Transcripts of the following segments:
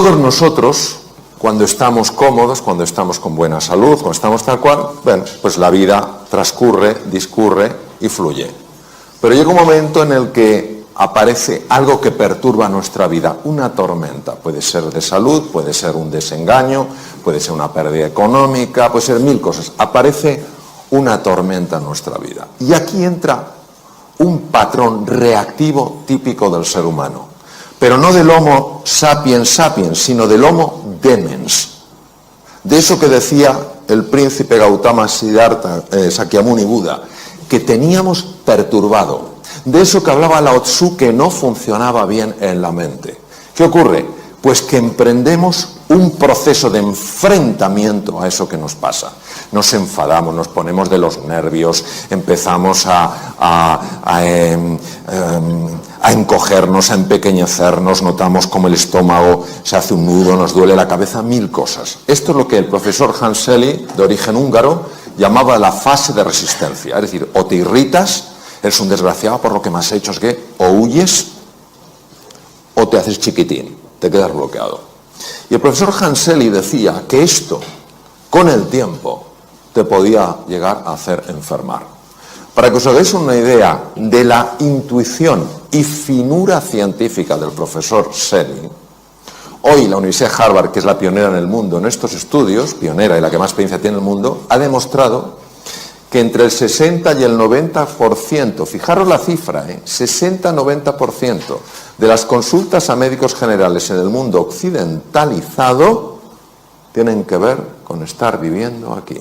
todos nosotros, cuando estamos cómodos, cuando estamos con buena salud, cuando estamos tal cual, bueno, pues la vida transcurre, discurre y fluye. Pero llega un momento en el que aparece algo que perturba nuestra vida, una tormenta. Puede ser de salud, puede ser un desengaño, puede ser una pérdida económica, puede ser mil cosas. Aparece una tormenta en nuestra vida. Y aquí entra un patrón reactivo típico del ser humano. Pero no del Homo sapiens sapiens, sino del Homo demens. De eso que decía el príncipe Gautama Siddhartha, Sakyamuni Buda, que teníamos perturbado. De eso que hablaba Lao Tzu, que no funcionaba bien en la mente. ¿Qué ocurre? Pues que emprendemos un proceso de enfrentamiento a eso que nos pasa. Nos enfadamos, nos ponemos de los nervios, empezamos a encogernos, a empequeñecernos, notamos como el estómago se hace un nudo, nos duele la cabeza, mil cosas. Esto es lo que el profesor Hans Selye, de origen húngaro, llamaba la fase de resistencia. Es decir, o te irritas, eres un desgraciado por lo que me has hecho, es que o huyes o te haces chiquitín, te quedas bloqueado. Y el profesor Hans Selye decía que esto, con el tiempo, te podía llegar a hacer enfermar. Para que os hagáis una idea de la intuición y finura científica del profesor Selye, hoy la Universidad de Harvard, que es la pionera en el mundo en estos estudios, pionera y la que más experiencia tiene en el mundo, ha demostrado que entre el 60 y el 90%, fijaros la cifra, 60-90% de las consultas a médicos generales en el mundo occidentalizado tienen que ver con estar viviendo aquí.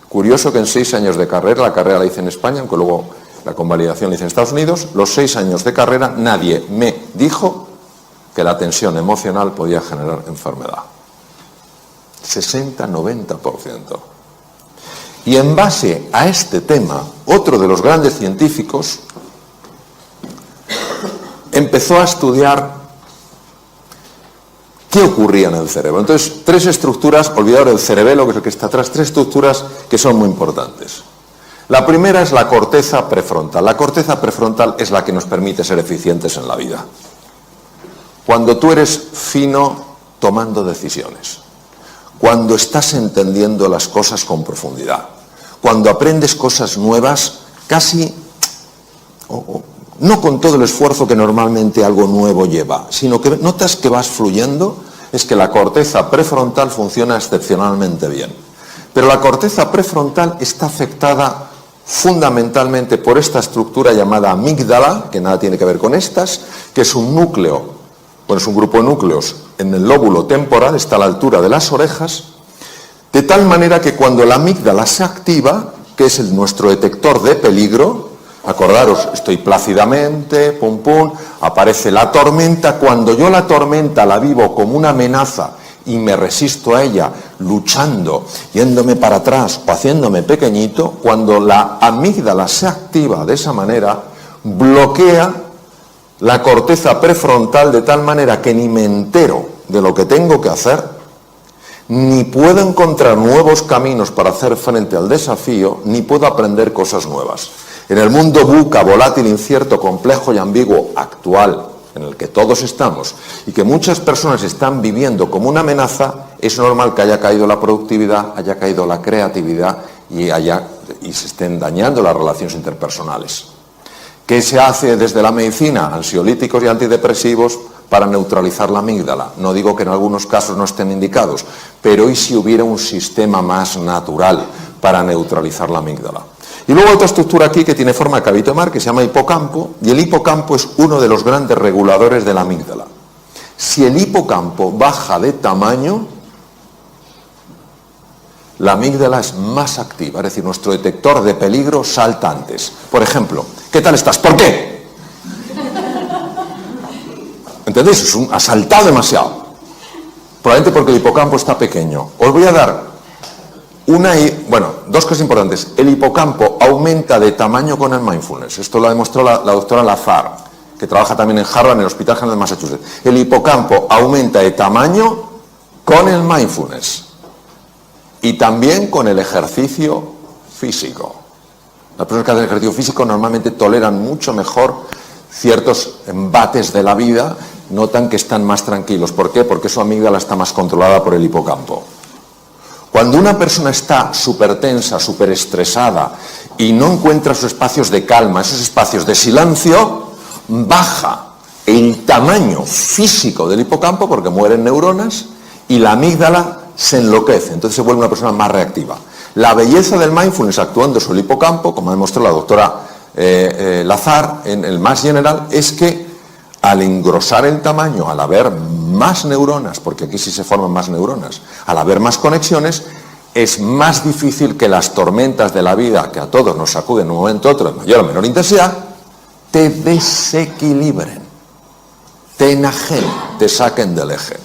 Curioso que en 6 años de carrera, la carrera la hice en España, aunque luego la convalidación la hice en Estados Unidos, los 6 años de carrera nadie me dijo que la tensión emocional podía generar enfermedad. 60-90%. Y en base a este tema, otro de los grandes científicos empezó a estudiar qué ocurría en el cerebro. Entonces, 3 estructuras, olvidaros del cerebelo, que es el que está atrás, 3 estructuras que son muy importantes. La primera es la corteza prefrontal. La corteza prefrontal es la que nos permite ser eficientes en la vida. Cuando tú eres fino tomando decisiones, cuando estás entendiendo las cosas con profundidad, cuando aprendes cosas nuevas, casi, no con todo el esfuerzo que normalmente algo nuevo lleva, sino que notas que vas fluyendo, es que la corteza prefrontal funciona excepcionalmente bien. Pero la corteza prefrontal está afectada fundamentalmente por esta estructura llamada amígdala, que nada tiene que ver con estas, que es un núcleo, bueno, es un grupo de núcleos en el lóbulo temporal, está a la altura de las orejas, de tal manera que cuando la amígdala se activa, que es nuestro detector de peligro, acordaros, estoy plácidamente, pum pum, aparece la tormenta, cuando yo la tormenta la vivo como una amenaza y me resisto a ella, luchando, yéndome para atrás o haciéndome pequeñito, cuando la amígdala se activa de esa manera, bloquea la corteza prefrontal de tal manera que ni me entero de lo que tengo que hacer, ni puedo encontrar nuevos caminos para hacer frente al desafío, ni puedo aprender cosas nuevas. En el mundo VUCA, volátil, incierto, complejo y ambiguo actual, en el que todos estamos, y que muchas personas están viviendo como una amenaza, es normal que haya caído la productividad, haya caído la creatividad y se estén dañando las relaciones interpersonales. ¿Qué se hace desde la medicina? Ansiolíticos y antidepresivos para neutralizar la amígdala. No digo que en algunos casos no estén indicados, pero ¿y si hubiera un sistema más natural para neutralizar la amígdala? Y luego otra estructura aquí que tiene forma de cabito de mar, que se llama hipocampo, y el hipocampo es uno de los grandes reguladores de la amígdala. Si el hipocampo baja de tamaño, la amígdala es más activa, es decir, nuestro detector de peligro salta antes. Por ejemplo, ¿qué tal estás? ¿Por qué? ¿Entendéis? Ha saltado demasiado. Probablemente porque el hipocampo está pequeño. Os voy a dar dos cosas importantes. El hipocampo aumenta de tamaño con el mindfulness. Esto lo ha demostrado la doctora Lazar, que trabaja también en Harvard, en el Hospital General de Massachusetts. El hipocampo aumenta de tamaño con el mindfulness. Y también con el ejercicio físico. Las personas que hacen ejercicio físico normalmente toleran mucho mejor ciertos embates de la vida, notan que están más tranquilos. ¿Por qué? Porque su amígdala está más controlada por el hipocampo. Cuando una persona está súper tensa, súper estresada y no encuentra sus espacios de calma, esos espacios de silencio, baja el tamaño físico del hipocampo porque mueren neuronas y la amígdala se enloquece, entonces se vuelve una persona más reactiva. La belleza del mindfulness actuando sobre el hipocampo, como ha demostrado la doctora Lazar en el Mass General, es que al engrosar el tamaño, al haber más neuronas, porque aquí sí se forman más neuronas, al haber más conexiones, es más difícil que las tormentas de la vida, que a todos nos sacuden en un momento u otro de mayor o menor intensidad, te desequilibren, te enajenen, te saquen del eje.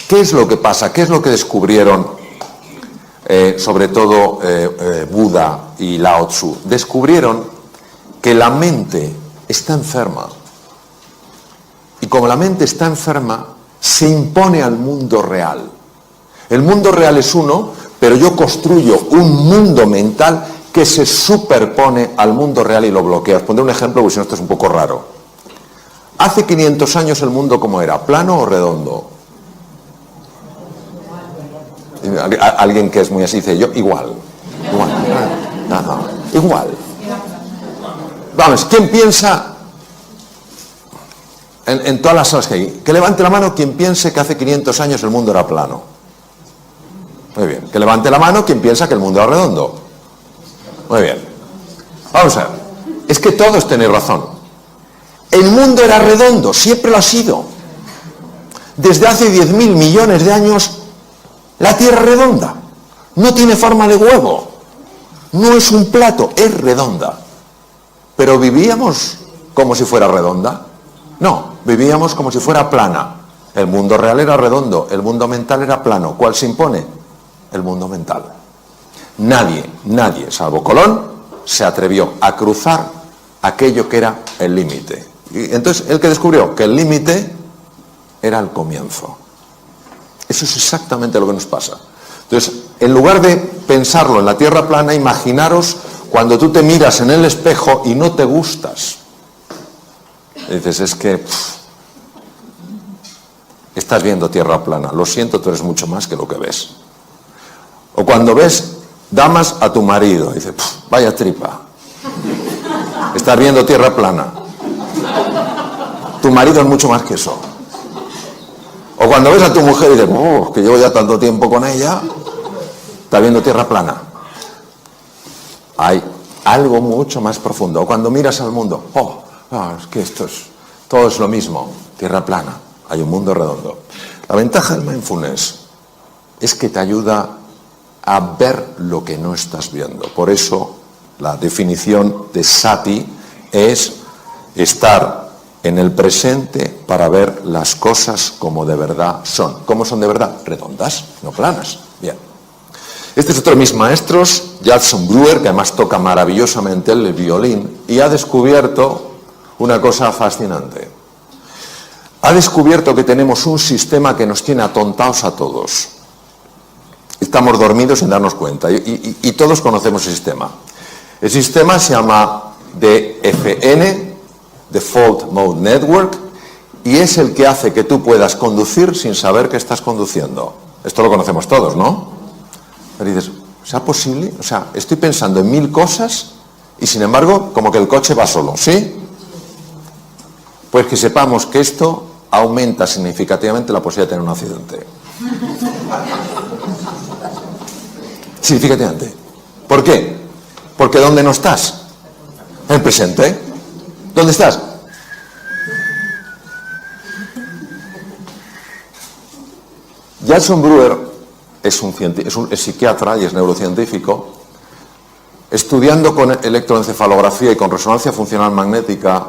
¿Qué es lo que pasa? ¿Qué es lo que descubrieron sobre todo Buda y Lao Tzu? Descubrieron que la mente está enferma. Y como la mente está enferma, se impone al mundo real. El mundo real es uno, pero yo construyo un mundo mental que se superpone al mundo real y lo bloquea. Os pondré un ejemplo, porque si no esto es un poco raro. Hace 500 años el mundo ¿cómo era? ¿Plano o redondo? Alguien que es muy así dice, yo igual. Igual. Vamos, ¿quién piensa en todas las salas que hay? Que levante la mano quien piense que hace 500 años el mundo era plano. Muy bien. Que levante la mano quien piensa que el mundo era redondo. Muy bien. Vamos a ver. Es que todos tenéis razón. El mundo era redondo, siempre lo ha sido. Desde hace 10.000 millones de años, la Tierra es redonda. No tiene forma de huevo. No es un plato, es redonda. Pero vivíamos como si fuera redonda. No, vivíamos como si fuera plana. El mundo real era redondo, el mundo mental era plano. ¿Cuál se impone? El mundo mental. Nadie, salvo Colón, se atrevió a cruzar aquello que era el límite. Y entonces, el que descubrió que el límite era el comienzo. Eso es exactamente lo que nos pasa. Entonces, en lugar de pensarlo en la tierra plana, imaginaros cuando tú te miras en el espejo y no te gustas. Y dices, es que estás viendo tierra plana. Lo siento, tú eres mucho más que lo que ves. O cuando ves damas a tu marido, y dices, vaya tripa. Estás viendo tierra plana. Tu marido es mucho más que eso. O cuando ves a tu mujer y dices, que llevo ya tanto tiempo con ella, está viendo tierra plana. Hay algo mucho más profundo. O cuando miras al mundo, es que todo es lo mismo, tierra plana, hay un mundo redondo. La ventaja del mindfulness es que te ayuda a ver lo que no estás viendo. Por eso la definición de sati es estar en el presente para ver las cosas como de verdad son. ¿Cómo son de verdad? Redondas, no planas. Bien. Este es otro de mis maestros, Judson Brewer, que además toca maravillosamente el violín, y ha descubierto una cosa fascinante. Ha descubierto que tenemos un sistema que nos tiene atontados a todos. Estamos dormidos sin darnos cuenta, y todos conocemos el sistema. El sistema se llama DFN, Default Mode Network, y es el que hace que tú puedas conducir sin saber que estás conduciendo. Esto lo conocemos todos, ¿no? Pero dices, ¿será posible? O sea, estoy pensando en 1000 cosas y sin embargo, como que el coche va solo, ¿sí? Pues que sepamos que esto aumenta significativamente la posibilidad de tener un accidente. Significativamente. ¿Por qué? Porque ¿dónde no estás? En el presente. ¿Dónde estás? Judson Brewer es psiquiatra y es neurocientífico. Estudiando con electroencefalografía y con resonancia funcional magnética,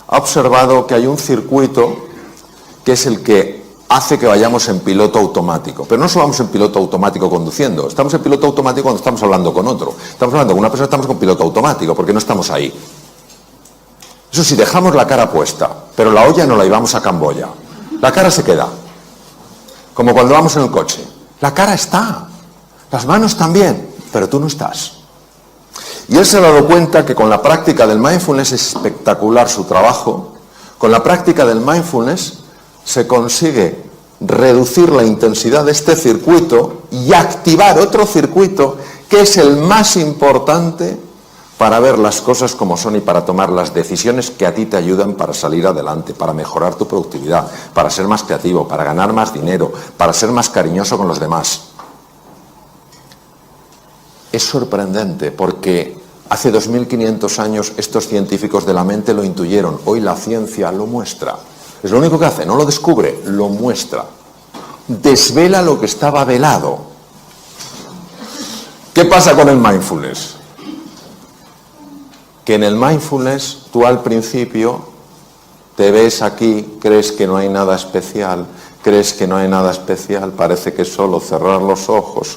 ha observado que hay un circuito que es el que hace que vayamos en piloto automático. Pero no solo vamos en piloto automático conduciendo, estamos en piloto automático cuando estamos hablando con otro. Estamos hablando con una persona, estamos con piloto automático, porque no estamos ahí. Eso sí, dejamos la cara puesta, pero la olla no la llevamos a Camboya. La cara se queda. Como cuando vamos en el coche. La cara está, las manos también, pero tú no estás. Y él se ha dado cuenta que con la práctica del mindfulness es espectacular su trabajo, Con la práctica del mindfulness se consigue reducir la intensidad de este circuito y activar otro circuito que es el más importante para ver las cosas como son y para tomar las decisiones que a ti te ayudan para salir adelante, para mejorar tu productividad, para ser más creativo, para ganar más dinero, para ser más cariñoso con los demás. Es sorprendente porque hace 2500 años estos científicos de la mente lo intuyeron. Hoy la ciencia lo muestra. Es lo único que hace, no lo descubre, lo muestra. Desvela lo que estaba velado. ¿Qué pasa con el mindfulness? Que en el mindfulness tú al principio te ves aquí, crees que no hay nada especial, parece que es solo cerrar los ojos,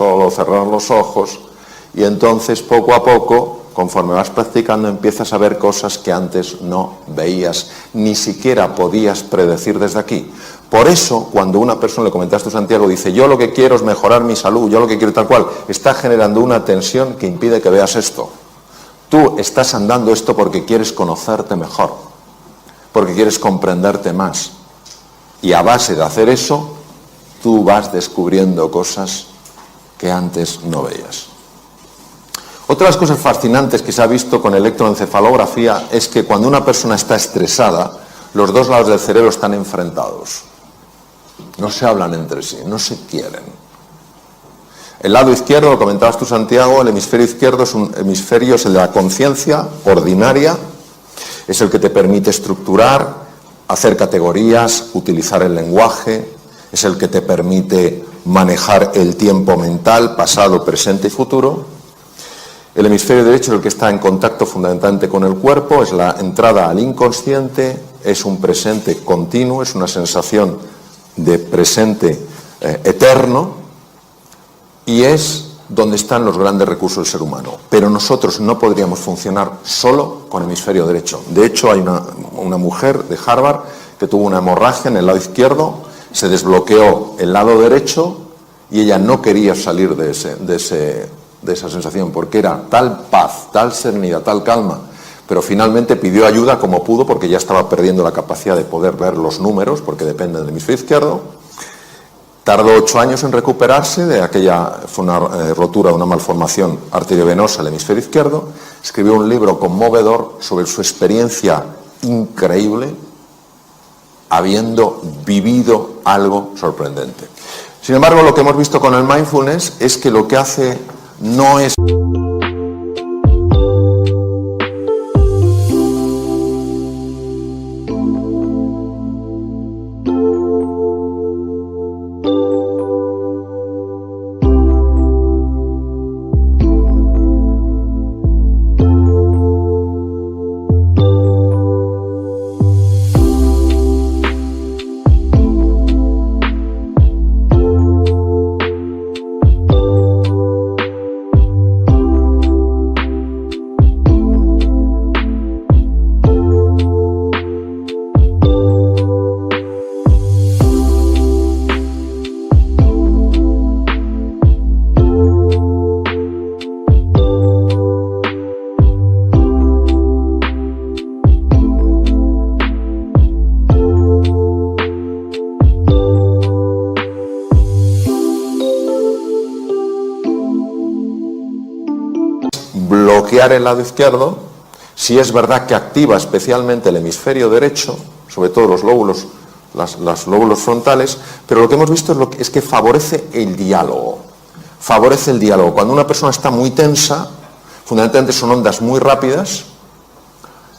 y entonces poco a poco, conforme vas practicando, empiezas a ver cosas que antes no veías, ni siquiera podías predecir desde aquí. Por eso, cuando una persona, le comentaste a Santiago, dice, yo lo que quiero es mejorar mi salud, yo lo que quiero tal cual, está generando una tensión que impide que veas esto. Tú estás andando esto porque quieres conocerte mejor, porque quieres comprenderte más. Y a base de hacer eso, tú vas descubriendo cosas que antes no veías. Otra de las cosas fascinantes que se ha visto con electroencefalografía es que cuando una persona está estresada, los dos lados del cerebro están enfrentados. No se hablan entre sí, no se quieren. El lado izquierdo, lo comentabas tú, Santiago, el hemisferio izquierdo es un hemisferio, es el de la conciencia ordinaria, es el que te permite estructurar, hacer categorías, utilizar el lenguaje, es el que te permite manejar el tiempo mental, pasado, presente y futuro. El hemisferio derecho es el que está en contacto fundamentalmente con el cuerpo, es la entrada al inconsciente, es un presente continuo, es una sensación de presente eterno y es donde están los grandes recursos del ser humano. Pero nosotros no podríamos funcionar solo con el hemisferio derecho. De hecho, hay una mujer de Harvard que tuvo una hemorragia en el lado izquierdo, se desbloqueó el lado derecho y ella no quería salir de esa sensación, porque era tal paz, tal serenidad, tal calma, pero finalmente pidió ayuda como pudo porque ya estaba perdiendo la capacidad de poder ver los números, porque depende del hemisferio izquierdo. Tardó 8 años en recuperarse de aquella, fue una rotura, una malformación arteriovenosa al hemisferio izquierdo. Escribió un libro conmovedor sobre su experiencia increíble, habiendo vivido algo sorprendente. Sin embargo, lo que hemos visto con el mindfulness es que lo que hace no es... bloquear el lado izquierdo, si es verdad que activa especialmente el hemisferio derecho, sobre todo los lóbulos, los lóbulos frontales, pero lo que hemos visto es que favorece el diálogo. Favorece el diálogo. Cuando una persona está muy tensa, fundamentalmente son ondas muy rápidas,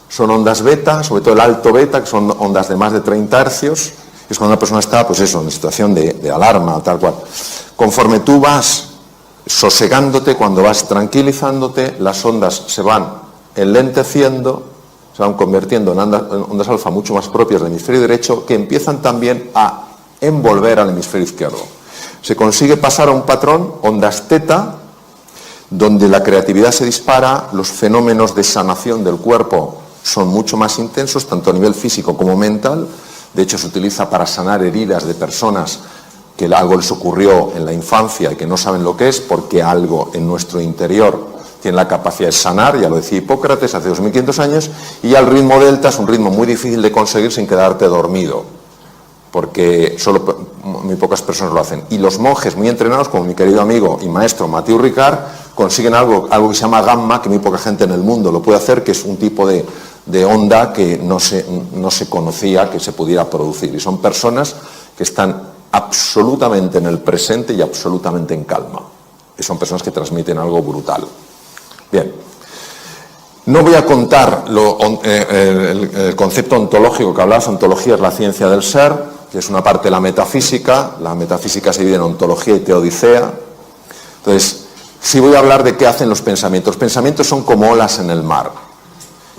son ondas beta, sobre todo el alto beta, que son ondas de más de 30 hercios, es cuando una persona está, pues eso, en situación de alarma, tal cual. Conforme tú vas sosegándote, cuando vas tranquilizándote, las ondas se van enlenteciendo, se van convirtiendo en ondas alfa mucho más propias del hemisferio derecho, que empiezan también a envolver al hemisferio izquierdo. Se consigue pasar a un patrón, ondas teta, donde la creatividad se dispara, los fenómenos de sanación del cuerpo son mucho más intensos, tanto a nivel físico como mental. De hecho, se utiliza para sanar heridas de personas que algo les ocurrió en la infancia y que no saben lo que es, porque algo en nuestro interior tiene la capacidad de sanar, ya lo decía Hipócrates hace 2500 años, y ya el ritmo delta es un ritmo muy difícil de conseguir sin quedarte dormido, porque solo muy pocas personas lo hacen. Y los monjes muy entrenados, como mi querido amigo y maestro Mathieu Ricard, consiguen algo que se llama gamma, que muy poca gente en el mundo lo puede hacer, que es un tipo de onda que no se conocía que se pudiera producir. Y son personas que están absolutamente en el presente y absolutamente en calma. Y son personas que transmiten algo brutal. Bien. No voy a contar el concepto ontológico que hablabas. Ontología es la ciencia del ser, que es una parte de la metafísica. La metafísica se divide en ontología y teodicea. Entonces, sí voy a hablar de qué hacen los pensamientos. Los pensamientos son como olas en el mar.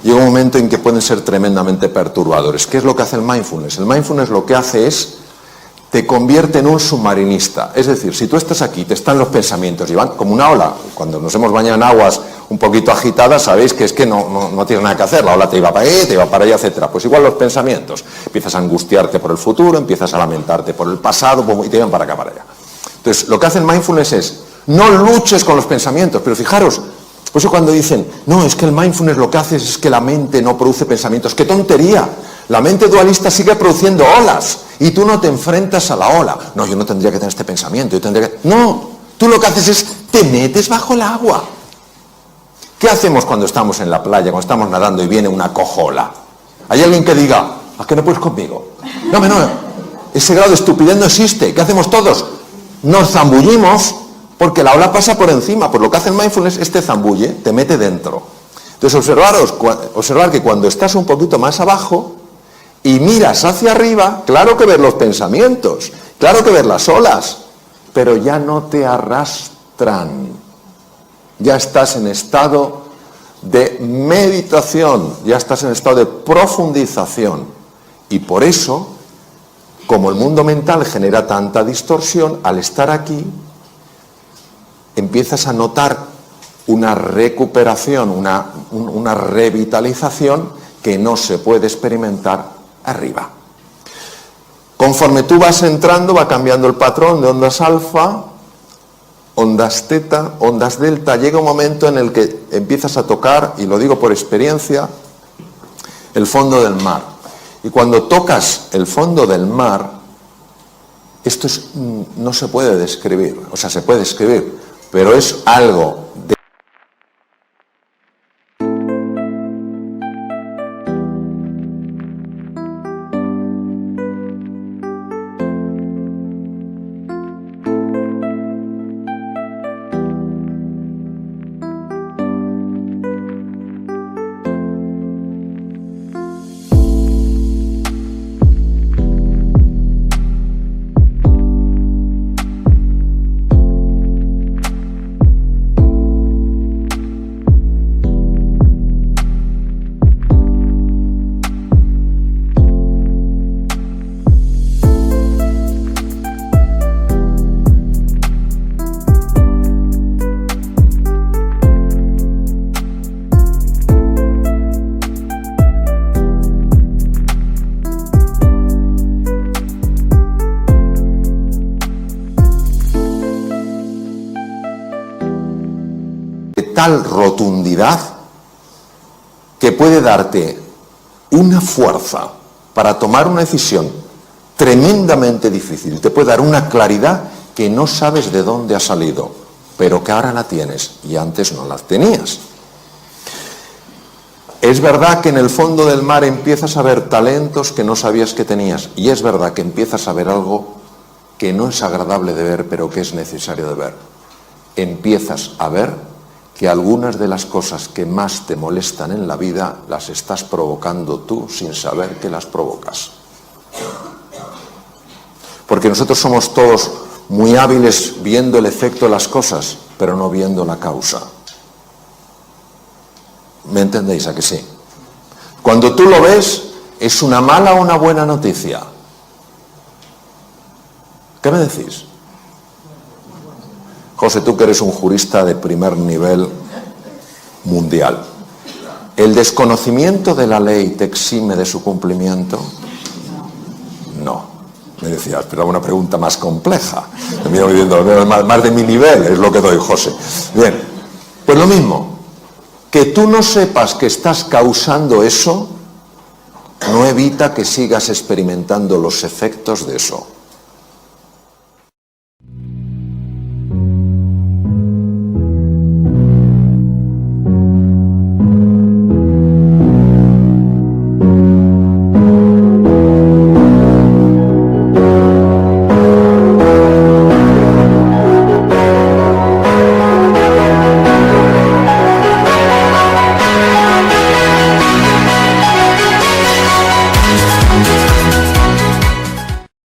Llega un momento en que pueden ser tremendamente perturbadores. ¿Qué es lo que hace el mindfulness? El mindfulness lo que hace es, te convierte en un submarinista. Es decir, si tú estás aquí, te están los pensamientos y van como una ola. Cuando nos hemos bañado en aguas un poquito agitadas, sabéis que es que no tienes nada que hacer. La ola te iba para ahí, te iba para allá, etc. Pues igual los pensamientos. Empiezas a angustiarte por el futuro, empiezas a lamentarte por el pasado y te van para acá, para allá. Entonces, lo que hace el mindfulness es, no luches con los pensamientos. Pero fijaros, por eso cuando dicen, no, es que el mindfulness lo que hace es que la mente no produce pensamientos. ¡Qué tontería! La mente dualista sigue produciendo olas y tú no te enfrentas a la ola. No, yo no tendría que tener este pensamiento, yo tendría que... No, tú lo que haces es, te metes bajo el agua. ¿Qué hacemos cuando estamos en la playa, cuando estamos nadando y viene una cojola? ¿Hay alguien que diga, ¿a qué no puedes conmigo? No, ese grado de estupidez no existe. ¿Qué hacemos todos? Nos zambullimos porque la ola pasa por encima. Por lo que hace el mindfulness, te zambulle, te mete dentro. Entonces observar que cuando estás un poquito más abajo y miras hacia arriba, claro que ves los pensamientos, claro que ves las olas, pero ya no te arrastran. Ya estás en estado de meditación, ya estás en estado de profundización. Y por eso, como el mundo mental genera tanta distorsión, al estar aquí, empiezas a notar una recuperación, una revitalización que no se puede experimentar arriba. Conforme tú vas entrando, va cambiando el patrón de ondas alfa, ondas teta, ondas delta. Llega un momento en el que empiezas a tocar, y lo digo por experiencia, el fondo del mar. Y cuando tocas el fondo del mar, esto no se puede describir, o sea, se puede describir, pero es algo de... tal rotundidad que puede darte una fuerza para tomar una decisión tremendamente difícil. Te puede dar una claridad que no sabes de dónde ha salido, pero que ahora la tienes y antes no la tenías. Es verdad que en el fondo del mar empiezas a ver talentos que no sabías que tenías, y es verdad que empiezas a ver algo que no es agradable de ver, pero que es necesario de ver. Empiezas a ver que algunas de las cosas que más te molestan en la vida las estás provocando tú sin saber que las provocas. Porque nosotros somos todos muy hábiles viendo el efecto de las cosas, pero no viendo la causa. ¿Me entendéis a que sí? Cuando tú lo ves, ¿es una mala o una buena noticia? ¿Qué me decís? José, tú que eres un jurista de primer nivel mundial, ¿el desconocimiento de la ley te exime de su cumplimiento? No. Me decías, pero una pregunta más compleja. Me miro diciendo, más de mi nivel es lo que doy, José. Bien, pues lo mismo. Que tú no sepas que estás causando eso no evita que sigas experimentando los efectos de eso.